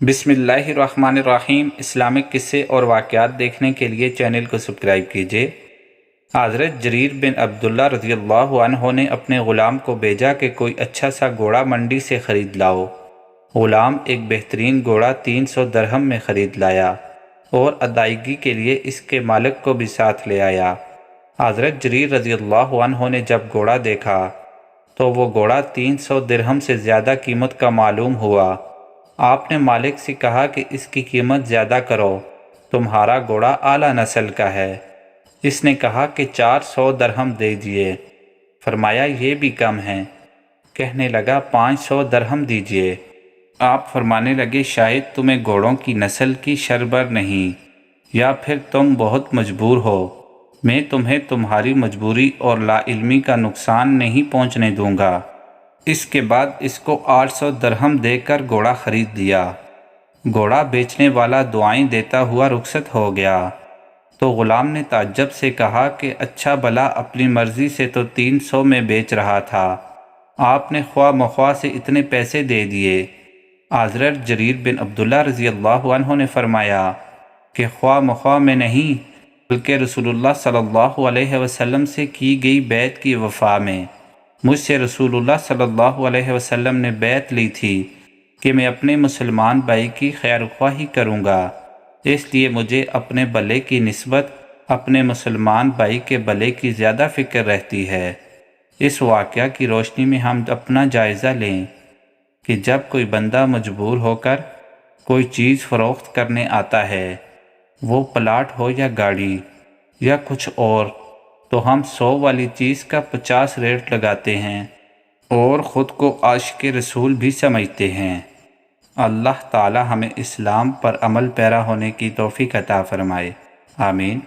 بسم اللہ الرحمن الرحیم۔ اسلامک قصے اور واقعات دیکھنے کے لیے چینل کو سبسکرائب کیجیے۔ حضرت جریر بن عبداللہ رضی اللہ عنہ نے اپنے غلام کو بھیجا کہ کوئی اچھا سا گھوڑا منڈی سے خرید لاؤ۔ غلام ایک بہترین گھوڑا 300 درہم میں خرید لایا اور ادائیگی کے لیے اس کے مالک کو بھی ساتھ لے آیا۔ حضرت جریر رضی اللہ عنہ نے جب گھوڑا دیکھا تو وہ گھوڑا 300 درہم سے زیادہ قیمت کا معلوم ہوا۔ آپ نے مالک سے کہا کہ اس کی قیمت زیادہ کرو، تمہارا گھوڑا اعلیٰ نسل کا ہے۔ اس نے کہا کہ 400 درہم دے دیجیے۔ فرمایا یہ بھی کم ہے۔ کہنے لگا 500 درہم دیجیے۔ آپ فرمانے لگے شاید تمہیں گھوڑوں کی نسل کی شربر نہیں، یا پھر تم بہت مجبور ہو، میں تمہیں تمہاری مجبوری اور لا علمی کا نقصان نہیں پہنچنے دوں گا۔ اس کے بعد اس کو 800 درہم دے کر گھوڑا خرید دیا۔ گھوڑا بیچنے والا دعائیں دیتا ہوا رخصت ہو گیا تو غلام نے تعجب سے کہا کہ اچھا بھلا اپنی مرضی سے تو 300 میں بیچ رہا تھا، آپ نے خواہ مخواہ سے اتنے پیسے دے دیے۔ حضرت جریر بن عبداللہ رضی اللہ عنہ نے فرمایا کہ خواہ مخواہ میں نہیں، بلکہ رسول اللہ صلی اللہ علیہ وسلم سے کی گئی بیعت کی وفا میں۔ مجھ سے رسول اللہ صلی اللہ علیہ وسلم نے بیعت لی تھی کہ میں اپنے مسلمان بھائی کی خیر خواہی کروں گا، اس لیے مجھے اپنے بھلے کی نسبت اپنے مسلمان بھائی کے بھلے کی زیادہ فکر رہتی ہے۔ اس واقعہ کی روشنی میں ہم اپنا جائزہ لیں کہ جب کوئی بندہ مجبور ہو کر کوئی چیز فروخت کرنے آتا ہے، وہ پلاٹ ہو یا گاڑی یا کچھ اور، تو ہم 100 والی چیز کا 50 ریٹ لگاتے ہیں اور خود کو عاشق رسول بھی سمجھتے ہیں۔ اللہ تعالی ہمیں اسلام پر عمل پیرا ہونے کی توفیق عطا فرمائے، آمین۔